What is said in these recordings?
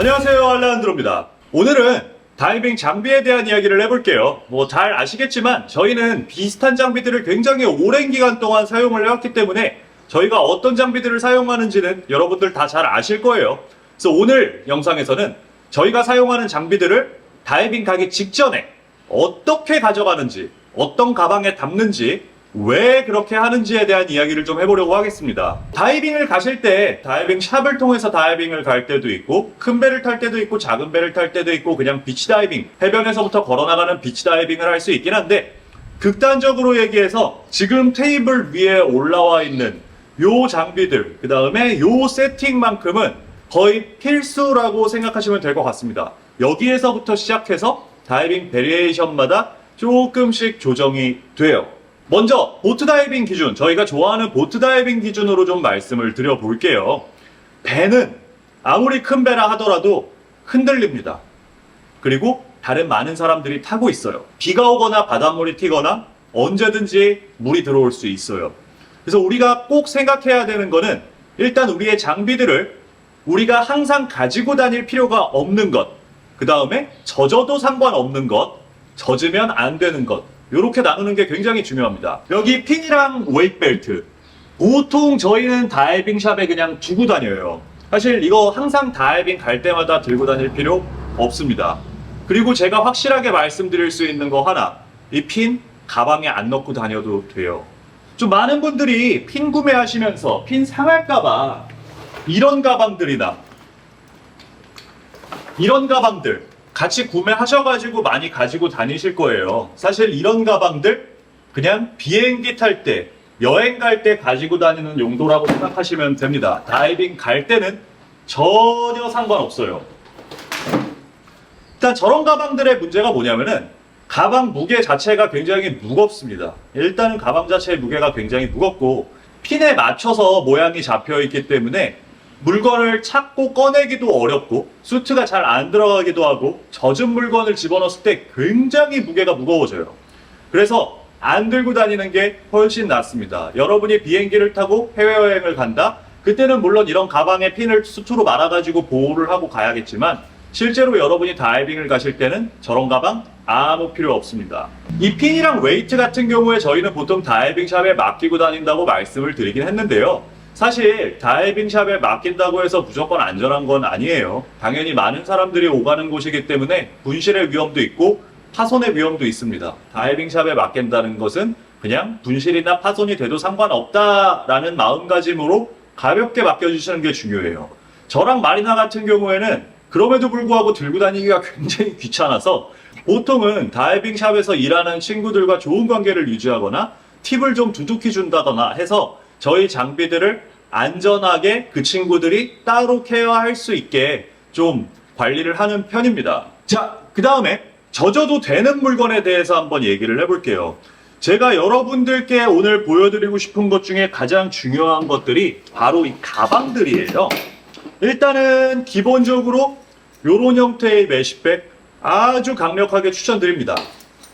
안녕하세요, 알레한드로입니다. 오늘은 다이빙 장비에 대한 이야기를 해볼게요. 잘 아시겠지만 저희는 비슷한 장비들을 굉장히 오랜 기간 동안 사용을 해왔기 때문에 저희가 어떤 장비들을 사용하는지는 여러분들 다 잘 아실 거예요. 그래서 오늘 영상에서는 저희가 사용하는 장비들을 다이빙 가기 직전에 어떻게 가져가는지, 어떤 가방에 담는지, 왜 그렇게 하는지에 대한 이야기를 좀 해보려고 하겠습니다. 다이빙을 가실 때 다이빙 샵을 통해서 다이빙을 갈 때도 있고, 큰 배를 탈 때도 있고, 작은 배를 탈 때도 있고, 그냥 비치 다이빙, 해변에서부터 걸어나가는 비치 다이빙을 할 수 있긴 한데, 극단적으로 얘기해서 지금 테이블 위에 올라와 있는 요 장비들, 그 다음에 요 세팅만큼은 거의 필수라고 생각하시면 될 것 같습니다. 여기에서부터 시작해서 다이빙 베리에이션마다 조금씩 조정이 돼요. 먼저 보트 다이빙 기준, 저희가 좋아하는 보트 다이빙 기준으로 좀 말씀을 드려볼게요. 배는 아무리 큰 배라 하더라도 흔들립니다. 그리고 다른 많은 사람들이 타고 있어요. 비가 오거나 바닷물이 튀거나 언제든지 물이 들어올 수 있어요. 그래서 우리가 꼭 생각해야 되는 거는 일단 우리의 장비들을 우리가 항상 가지고 다닐 필요가 없는 것, 그 다음에 젖어도 상관없는 것, 젖으면 안 되는 것, 이렇게 나누는 게 굉장히 중요합니다. 여기 핀이랑 웨이트벨트, 보통 저희는 다이빙 샵에 그냥 두고 다녀요. 사실 이거 항상 다이빙 갈 때마다 들고 다닐 필요 없습니다. 그리고 제가 확실하게 말씀드릴 수 있는 거 하나, 이 핀 가방에 안 넣고 다녀도 돼요. 좀 많은 분들이 핀 구매하시면서 핀 상할까봐 이런 가방들이나 이런 가방들 같이 구매하셔가지고 많이 가지고 다니실 거예요. 사실 이런 가방들 그냥 비행기 탈 때, 여행 갈 때 가지고 다니는 용도라고 생각하시면 됩니다. 다이빙 갈 때는 전혀 상관없어요. 일단 저런 가방들의 문제가 뭐냐면은 가방 무게 자체가 굉장히 무겁습니다. 일단은 가방 자체의 무게가 굉장히 무겁고 핀에 맞춰서 모양이 잡혀 있기 때문에 물건을 찾고 꺼내기도 어렵고 수트가 잘 안 들어가기도 하고 젖은 물건을 집어넣었을 때 굉장히 무게가 무거워져요. 그래서 안 들고 다니는 게 훨씬 낫습니다. 여러분이 비행기를 타고 해외여행을 간다? 그때는 물론 이런 가방에 핀을 수트로 말아가지고 보호를 하고 가야겠지만 실제로 여러분이 다이빙을 가실 때는 저런 가방 아무 필요 없습니다. 이 핀이랑 웨이트 같은 경우에 저희는 보통 다이빙 샵에 맡기고 다닌다고 말씀을 드리긴 했는데요. 사실 다이빙 샵에 맡긴다고 해서 무조건 안전한 건 아니에요. 당연히 많은 사람들이 오가는 곳이기 때문에 분실의 위험도 있고 파손의 위험도 있습니다. 다이빙 샵에 맡긴다는 것은 그냥 분실이나 파손이 돼도 상관없다라는 마음가짐으로 가볍게 맡겨주시는 게 중요해요. 저랑 마리나 같은 경우에는 그럼에도 불구하고 들고 다니기가 굉장히 귀찮아서 보통은 다이빙 샵에서 일하는 친구들과 좋은 관계를 유지하거나 팁을 좀 두둑히 준다거나 해서 저희 장비들을 안전하게 그 친구들이 따로 케어할 수 있게 좀 관리를 하는 편입니다. 자, 그 다음에 젖어도 되는 물건에 대해서 한번 얘기를 해볼게요. 제가 여러분들께 오늘 보여드리고 싶은 것 중에 가장 중요한 것들이 바로 이 가방들이에요. 일단은 기본적으로 이런 형태의 메쉬백 아주 강력하게 추천드립니다.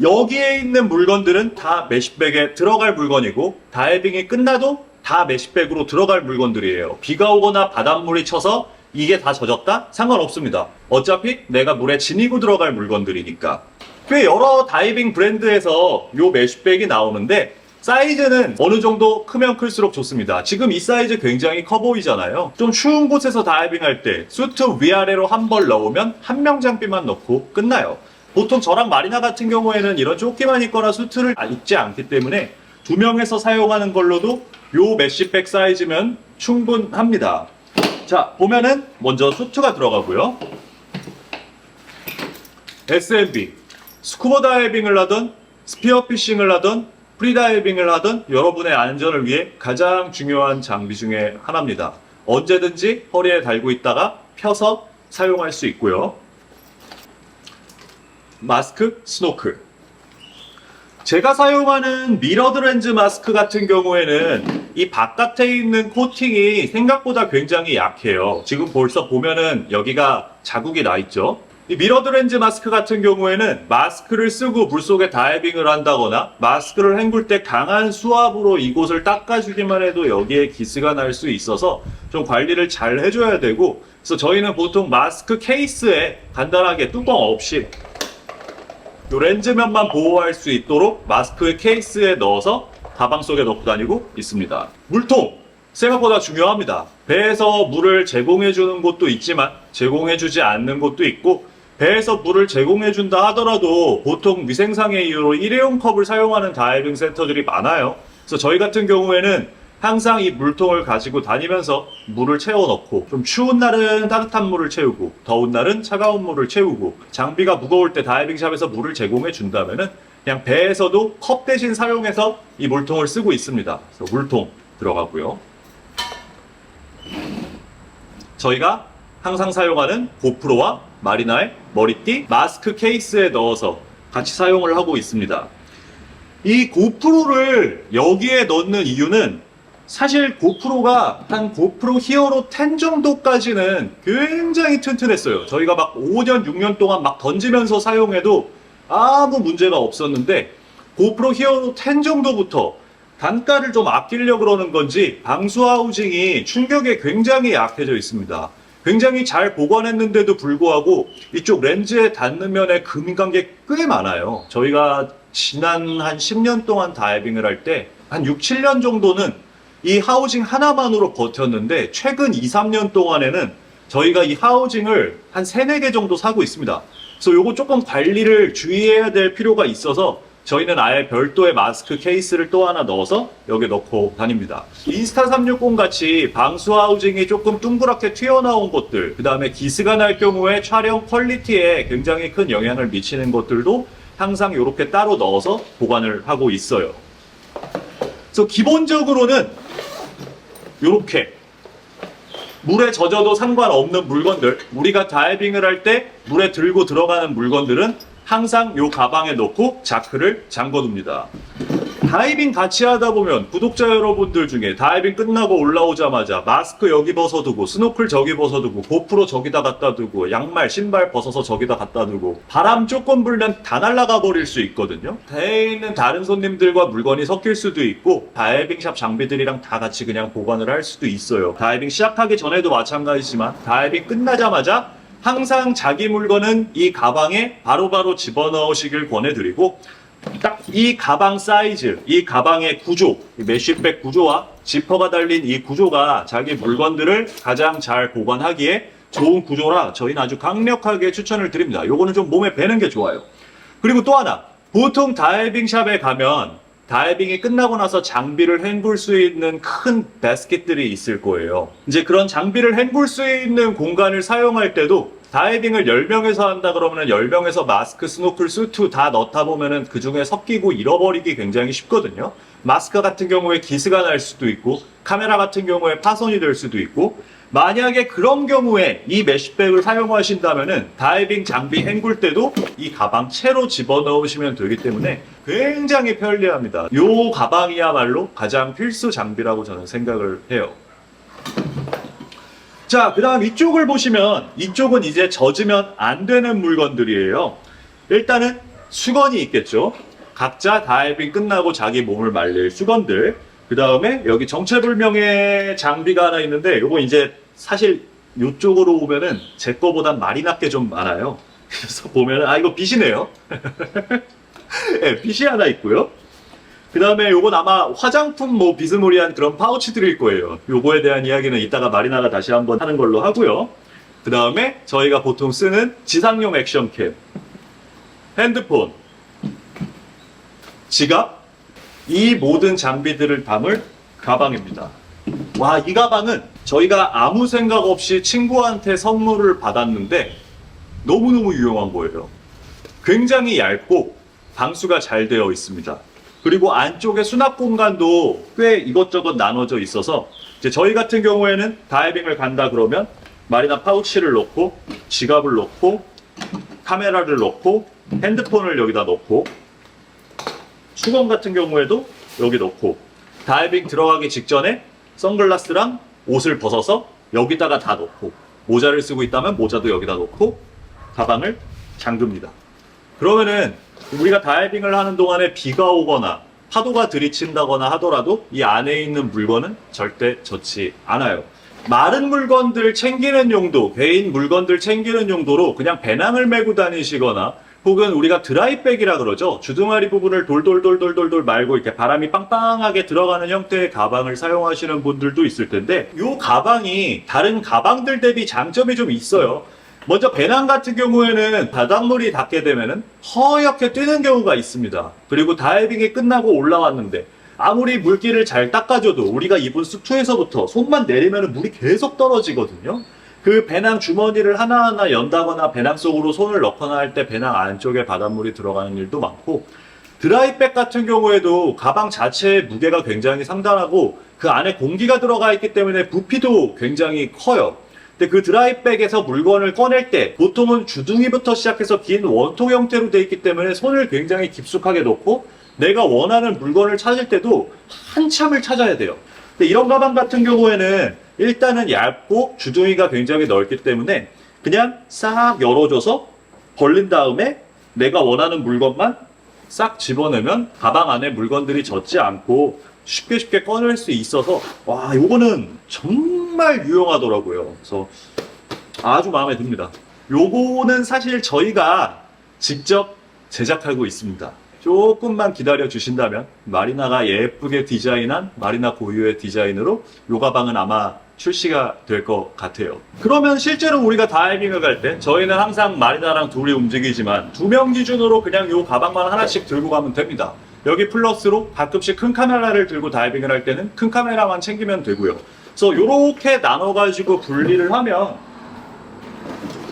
여기에 있는 물건들은 다 메쉬백에 들어갈 물건이고 다이빙이 끝나도 다 메쉬백으로 들어갈 물건들이에요. 비가 오거나 바닷물이 쳐서 이게 다 젖었다? 상관없습니다. 어차피 내가 물에 지니고 들어갈 물건들이니까. 꽤 여러 다이빙 브랜드에서 요 메쉬백이 나오는데 사이즈는 어느 정도 크면 클수록 좋습니다. 지금 이 사이즈 굉장히 커 보이잖아요. 좀 추운 곳에서 다이빙할 때 수트 위아래로 한 벌 넣으면 한 명 장비만 넣고 끝나요. 보통 저랑 마리나 같은 경우에는 이런 조끼만 입거나 수트를 입지 않기 때문에 2명에서 사용하는 걸로도 요 메쉬백 사이즈면 충분합니다. 자, 보면은 먼저 수트가 들어가고요. SMB, 스쿠버 다이빙을 하든 스피어피싱을 하든 프리다이빙을 하든 여러분의 안전을 위해 가장 중요한 장비 중에 하나입니다. 언제든지 허리에 달고 있다가 펴서 사용할 수 있고요. 마스크, 스노클. 제가 사용하는 미러드 렌즈 마스크 같은 경우에는 이 바깥에 있는 코팅이 생각보다 굉장히 약해요. 지금 벌써 보면은 여기가 자국이 나 있죠. 이 미러드 렌즈 마스크 같은 경우에는 마스크를 쓰고 물속에 다이빙을 한다거나 마스크를 헹굴 때 강한 수압으로 이곳을 닦아주기만 해도 여기에 기스가 날 수 있어서 좀 관리를 잘 해줘야 되고, 그래서 저희는 보통 마스크 케이스에 간단하게 뚜껑 없이 이 렌즈면만 보호할 수 있도록 마스크 케이스에 넣어서 가방 속에 넣고 다니고 있습니다. 물통! 생각보다 중요합니다. 배에서 물을 제공해주는 곳도 있지만 제공해주지 않는 곳도 있고, 배에서 물을 제공해준다 하더라도 보통 위생상의 이유로 일회용 컵을 사용하는 다이빙 센터들이 많아요. 그래서 저희 같은 경우에는 항상 이 물통을 가지고 다니면서 물을 채워 넣고, 좀 추운 날은 따뜻한 물을 채우고 더운 날은 차가운 물을 채우고, 장비가 무거울 때 다이빙샵에서 물을 제공해 준다면은 그냥 배에서도 컵 대신 사용해서 이 물통을 쓰고 있습니다. 그래서 물통 들어가고요. 저희가 항상 사용하는 고프로와 마리나의 머리띠, 마스크 케이스에 넣어서 같이 사용을 하고 있습니다. 이 고프로를 여기에 넣는 이유는 사실 고프로가 한 고프로 히어로 10 정도까지는 굉장히 튼튼했어요. 저희가 막 5년, 6년 동안 막 던지면서 사용해도 아무 문제가 없었는데, 고프로 히어로 10 정도부터 단가를 좀 아끼려고 그러는 건지 방수 하우징이 충격에 굉장히 약해져 있습니다. 굉장히 잘 보관했는데도 불구하고 이쪽 렌즈에 닿는 면에 금이 게 꽤 많아요. 저희가 지난 한 10년 동안 다이빙을 할 때 한 6, 7년 정도는 이 하우징 하나만으로 버텼는데, 최근 2, 3년 동안에는 저희가 이 하우징을 한 3, 4개 정도 사고 있습니다. 그래서 요거 조금 관리를 주의해야 될 필요가 있어서 저희는 아예 별도의 마스크 케이스를 또 하나 넣어서 여기 넣고 다닙니다. 인스타 360 같이 방수 하우징이 조금 둥그랗게 튀어나온 것들, 그 다음에 기스가 날 경우에 촬영 퀄리티에 굉장히 큰 영향을 미치는 것들도 항상 이렇게 따로 넣어서 보관을 하고 있어요. 그래서 기본적으로는 이렇게 물에 젖어도 상관없는 물건들, 우리가 다이빙을 할 때 물에 들고 들어가는 물건들은 항상 이 가방에 넣고 자크를 잠궈둡니다. 다이빙 같이 하다 보면 구독자 여러분들 중에 다이빙 끝나고 올라오자마자 마스크 여기 벗어두고, 스노클 저기 벗어두고, 고프로 저기다 갖다 두고, 양말, 신발 벗어서 저기다 갖다 두고, 바람 조금 불면 다 날아가 버릴 수 있거든요. 배에 있는 다른 손님들과 물건이 섞일 수도 있고, 다이빙샵 장비들이랑 다 같이 그냥 보관을 할 수도 있어요. 다이빙 시작하기 전에도 마찬가지지만 다이빙 끝나자마자 항상 자기 물건은 이 가방에 바로바로 집어넣으시길 권해드리고, 딱 이 가방 사이즈, 이 가방의 구조, 이 메쉬백 구조와 지퍼가 달린 이 구조가 자기 물건들을 가장 잘 보관하기에 좋은 구조라 저희는 아주 강력하게 추천을 드립니다. 요거는 좀 몸에 배는 게 좋아요. 그리고 또 하나, 보통 다이빙샵에 가면 다이빙이 끝나고 나서 장비를 헹굴 수 있는 큰 바스켓들이 있을 거예요. 이제 그런 장비를 헹굴 수 있는 공간을 사용할 때도 다이빙을 10명에서 한다 그러면 10명에서 마스크, 스노클, 수트 다 넣다 보면은 그 중에 섞이고 잃어버리기 굉장히 쉽거든요. 마스크 같은 경우에 기스가 날 수도 있고, 카메라 같은 경우에 파손이 될 수도 있고, 만약에 그런 경우에 이 메쉬백을 사용하신다면은 다이빙 장비 헹굴 때도 이 가방 채로 집어넣으시면 되기 때문에 굉장히 편리합니다. 이 가방이야말로 가장 필수 장비라고 저는 생각을 해요. 자, 그 다음 이쪽을 보시면 이쪽은 이제 젖으면 안 되는 물건들이에요. 일단은 수건이 있겠죠. 각자 다이빙 끝나고 자기 몸을 말릴 수건들. 그 다음에 여기 정체불명의 장비가 하나 있는데, 요거 이제 사실 이쪽으로 오면은 제 거보단 말이 낮게 좀 많아요. 그래서 보면은 이거 빛이네요. 네, 빛이 하나 있고요. 그 다음에 요건 아마 화장품 뭐 비스무리한 그런 파우치들일 거예요. 요거에 대한 이야기는 이따가 마리나가 다시 한번 하는 걸로 하고요. 그 다음에 저희가 보통 쓰는 지상용 액션캠, 핸드폰, 지갑, 이 모든 장비들을 담을 가방입니다. 와, 이 가방은 저희가 아무 생각 없이 친구한테 선물을 받았는데 너무너무 유용한 거예요. 굉장히 얇고 방수가 잘 되어 있습니다. 그리고 안쪽에 수납 공간도 꽤 이것저것 나눠져 있어서, 이제 저희 같은 경우에는 다이빙을 간다 그러면 마리나 파우치를 넣고, 지갑을 넣고, 카메라를 넣고, 핸드폰을 여기다 넣고, 수건 같은 경우에도 여기 넣고, 다이빙 들어가기 직전에 선글라스랑 옷을 벗어서 여기다가 다 넣고, 모자를 쓰고 있다면 모자도 여기다 넣고, 가방을 잠깁니다. 그러면은 우리가 다이빙을 하는 동안에 비가 오거나 파도가 들이친다거나 하더라도 이 안에 있는 물건은 절대 젖지 않아요. 마른 물건들 챙기는 용도, 개인 물건들 챙기는 용도로 그냥 배낭을 메고 다니시거나 혹은 우리가 드라이백이라 그러죠. 주둥아리 부분을 돌돌돌돌돌돌 말고 이렇게 바람이 빵빵하게 들어가는 형태의 가방을 사용하시는 분들도 있을 텐데 이 가방이 다른 가방들 대비 장점이 좀 있어요. 먼저 배낭 같은 경우에는 바닷물이 닿게 되면은 허옇게 뜨는 경우가 있습니다. 그리고 다이빙이 끝나고 올라왔는데 아무리 물기를 잘 닦아줘도 우리가 입은 수트에서부터 손만 내리면 물이 계속 떨어지거든요. 그 배낭 주머니를 하나하나 연다거나 배낭 속으로 손을 넣거나 할 때 배낭 안쪽에 바닷물이 들어가는 일도 많고 드라이백 같은 경우에도 가방 자체의 무게가 굉장히 상당하고 그 안에 공기가 들어가 있기 때문에 부피도 굉장히 커요. 근데 그 드라이백에서 물건을 꺼낼 때 보통은 주둥이부터 시작해서 긴 원통 형태로 되어 있기 때문에 손을 굉장히 깊숙하게 넣고 내가 원하는 물건을 찾을 때도 한참을 찾아야 돼요. 근데 이런 가방 같은 경우에는 일단은 얇고 주둥이가 굉장히 넓기 때문에 그냥 싹 열어줘서 벌린 다음에 내가 원하는 물건만 싹 집어넣으면 가방 안에 물건들이 젖지 않고 쉽게 꺼낼 수 있어서 와 요거는 정말 유용하더라고요. 그래서 아주 마음에 듭니다. 요거는 사실 저희가 직접 제작하고 있습니다. 조금만 기다려 주신다면 마리나가 예쁘게 디자인한 마리나 고유의 디자인으로 요 가방은 아마 출시가 될 것 같아요. 그러면 실제로 우리가 다이빙을 갈 때 저희는 항상 마리나랑 둘이 움직이지만 2명 기준으로 그냥 요 가방만 하나씩 들고 가면 됩니다. 여기 플러스로 가끔씩 큰 카메라를 들고 다이빙을 할 때는 큰 카메라만 챙기면 되고요. 그래서 요렇게 나눠가지고 분리를 하면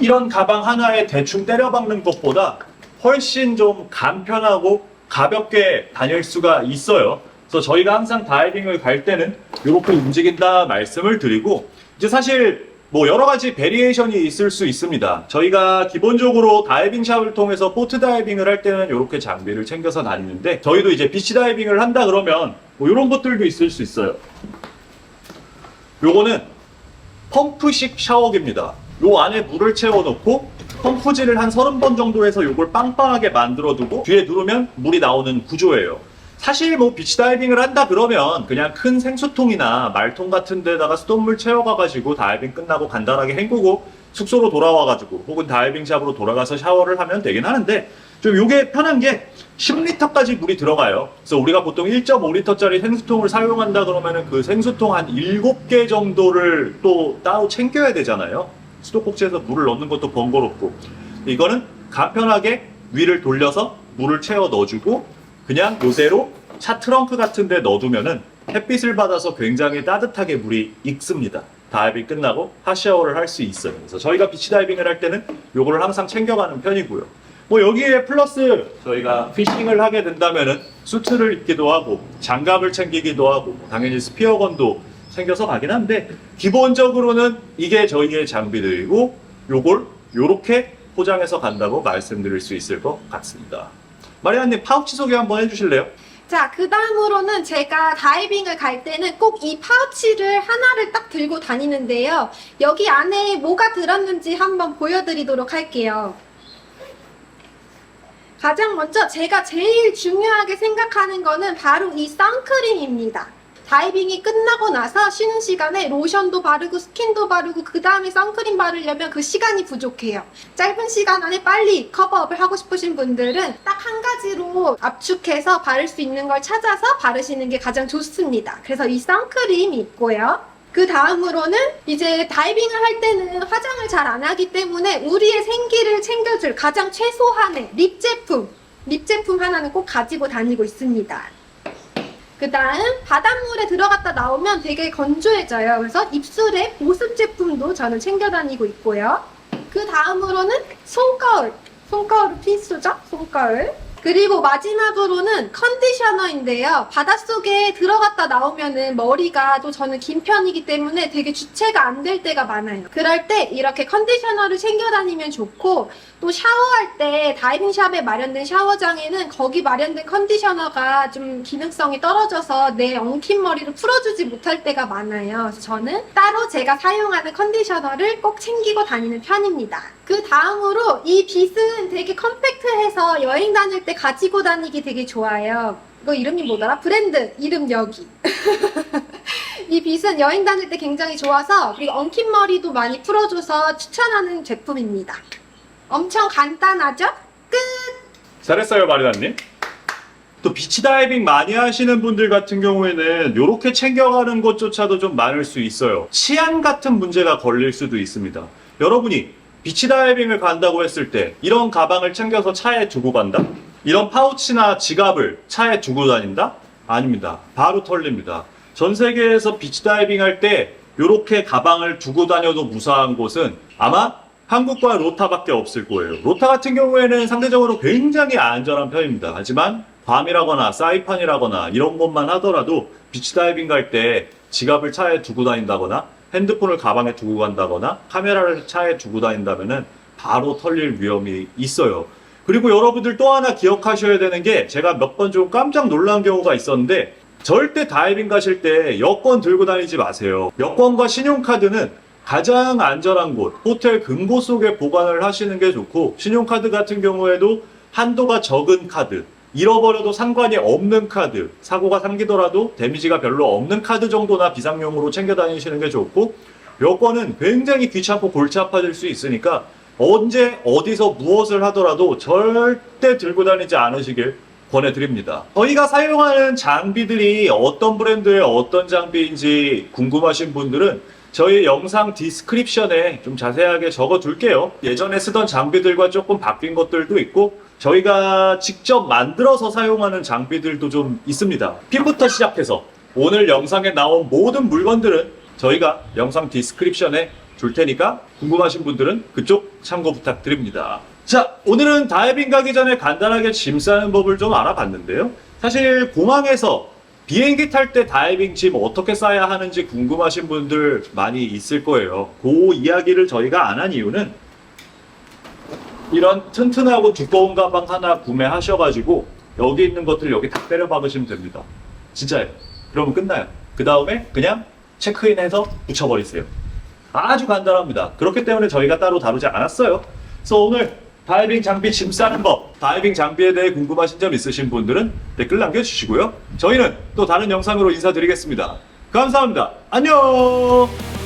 이런 가방 하나에 대충 때려박는 것보다 훨씬 좀 간편하고 가볍게 다닐 수가 있어요. 그래서 저희가 항상 다이빙을 갈 때는 이렇게 움직인다 말씀을 드리고 이제 사실 뭐 여러 가지 베리에이션이 있을 수 있습니다. 저희가 기본적으로 다이빙 샵을 통해서 포트 다이빙을 할 때는 이렇게 장비를 챙겨서 다니는데 저희도 이제 비치 다이빙을 한다 그러면 뭐 이런 것들도 있을 수 있어요. 요거는 펌프식 샤워기입니다. 요 안에 물을 채워놓고 펌프질을 한 30번 정도 해서 요걸 빵빵하게 만들어두고 뒤에 누르면 물이 나오는 구조예요. 사실 뭐 비치 다이빙을 한다 그러면 그냥 큰 생수통이나 말통 같은 데다가 수돗물 채워가가지고 다이빙 끝나고 간단하게 헹구고 숙소로 돌아와가지고 혹은 다이빙 샵으로 돌아가서 샤워를 하면 되긴 하는데 좀 요게 편한 게 10리터까지 물이 들어가요. 그래서 우리가 보통 1.5리터짜리 생수통을 사용한다 그러면은 그 생수통 한 7개 정도를 또 따로 챙겨야 되잖아요. 수도꼭지에서 물을 넣는 것도 번거롭고 이거는 간편하게 위를 돌려서 물을 채워 넣어주고 그냥 요새로 차 트렁크 같은 데 넣어두면은 햇빛을 받아서 굉장히 따뜻하게 물이 익습니다. 다이빙 끝나고 핫샤워를 할 수 있어요. 그래서 저희가 비치 다이빙을 할 때는 요거를 항상 챙겨가는 편이고요. 뭐 여기에 플러스 저희가 피싱을 하게 된다면은 수트를 입기도 하고 장갑을 챙기기도 하고 당연히 스피어건도 챙겨서 가긴 한데 기본적으로는 이게 저희의 장비들이고 요걸 요렇게 포장해서 간다고 말씀드릴 수 있을 것 같습니다. 마리아님 파우치 소개 한번 해주실래요? 자, 그 다음으로는 제가 다이빙을 갈 때는 꼭 이 파우치를 하나를 딱 들고 다니는데요. 여기 안에 뭐가 들었는지 한번 보여드리도록 할게요. 가장 먼저 제가 제일 중요하게 생각하는 거는 바로 이 선크림입니다. 다이빙이 끝나고 나서 쉬는 시간에 로션도 바르고 스킨도 바르고 그 다음에 선크림 바르려면 그 시간이 부족해요. 짧은 시간 안에 빨리 커버업을 하고 싶으신 분들은 딱 한 가지로 압축해서 바를 수 있는 걸 찾아서 바르시는 게 가장 좋습니다. 그래서 이 선크림이 있고요. 그 다음으로는 이제 다이빙을 할 때는 화장을 잘 안 하기 때문에 우리의 생기를 챙겨줄 가장 최소한의 립 제품 하나는 꼭 가지고 다니고 있습니다. 그 다음 바닷물에 들어갔다 나오면 되게 건조해져요. 그래서 입술에 보습 제품도 저는 챙겨 다니고 있고요. 그 다음으로는 손거울 필수죠? 손거울. 그리고 마지막으로는 컨디셔너인데요. 바닷속에 들어갔다 나오면은 머리가 또 저는 긴 편이기 때문에 되게 주체가 안 될 때가 많아요. 그럴 때 이렇게 컨디셔너를 챙겨 다니면 좋고, 또 샤워할 때 다이빙샵에 마련된 샤워장에는 거기 마련된 컨디셔너가 좀 기능성이 떨어져서 내 엉킨 머리를 풀어주지 못할 때가 많아요. 그래서 저는 따로 제가 사용하는 컨디셔너를 꼭 챙기고 다니는 편입니다. 그 다음으로 이 빗은 되게 컴팩트해서 여행 다닐 때 가지고 다니기 되게 좋아요. 이거 이름이 뭐더라? 브랜드 이름 여기. 이 빗은 여행 다닐 때 굉장히 좋아서, 그리고 엉킨 머리도 많이 풀어줘서 추천하는 제품입니다. 엄청 간단하죠? 끝! 잘했어요, 마리나님. 또 비치 다이빙 많이 하시는 분들 같은 경우에는 이렇게 챙겨가는 것조차도 좀 많을 수 있어요. 치안 같은 문제가 걸릴 수도 있습니다. 여러분이 비치 다이빙을 간다고 했을 때 이런 가방을 챙겨서 차에 두고 간다? 이런 파우치나 지갑을 차에 두고 다닌다? 아닙니다. 바로 털립니다. 전 세계에서 비치 다이빙 할 때 이렇게 가방을 두고 다녀도 무사한 곳은 아마 한국과 로타밖에 없을 거예요. 로타 같은 경우에는 상대적으로 굉장히 안전한 편입니다. 하지만 괌이라거나 사이판이라거나 이런 곳만 하더라도 비치 다이빙 갈 때 지갑을 차에 두고 다닌다거나 핸드폰을 가방에 두고 간다거나 카메라를 차에 두고 다닌다면은 바로 털릴 위험이 있어요. 그리고 여러분들 또 하나 기억하셔야 되는 게, 제가 몇 번 좀 깜짝 놀란 경우가 있었는데, 절대 다이빙 가실 때 여권 들고 다니지 마세요. 여권과 신용카드는 가장 안전한 곳, 호텔 금고 속에 보관을 하시는 게 좋고, 신용카드 같은 경우에도 한도가 적은 카드, 잃어버려도 상관이 없는 카드, 사고가 생기더라도 데미지가 별로 없는 카드 정도나 비상용으로 챙겨 다니시는 게 좋고, 여권은 굉장히 귀찮고 골치 아파질 수 있으니까 언제 어디서 무엇을 하더라도 절대 들고 다니지 않으시길 권해드립니다. 저희가 사용하는 장비들이 어떤 브랜드의 어떤 장비인지 궁금하신 분들은 저희 영상 디스크립션에 좀 자세하게 적어둘게요. 예전에 쓰던 장비들과 조금 바뀐 것들도 있고, 저희가 직접 만들어서 사용하는 장비들도 좀 있습니다. 핀부터 시작해서 오늘 영상에 나온 모든 물건들은 저희가 영상 디스크립션에 줄 테니까 궁금하신 분들은 그쪽 참고 부탁드립니다. 자, 오늘은 다이빙 가기 전에 간단하게 짐 싸는 법을 좀 알아봤는데요. 사실 공항에서 비행기 탈 때 다이빙 짐 어떻게 싸야 하는지 궁금하신 분들 많이 있을 거예요. 그 이야기를 저희가 안 한 이유는, 이런 튼튼하고 두꺼운 가방 하나 구매하셔가지고 여기 있는 것들 여기 다 때려 박으시면 됩니다. 진짜예요. 그러면 끝나요. 그 다음에 그냥 체크인해서 붙여버리세요. 아주 간단합니다. 그렇기 때문에 저희가 따로 다루지 않았어요. 그래서 오늘 다이빙 장비 짐 싸는 법, 다이빙 장비에 대해 궁금하신 점 있으신 분들은 댓글 남겨주시고요. 저희는 또 다른 영상으로 인사드리겠습니다. 감사합니다. 안녕!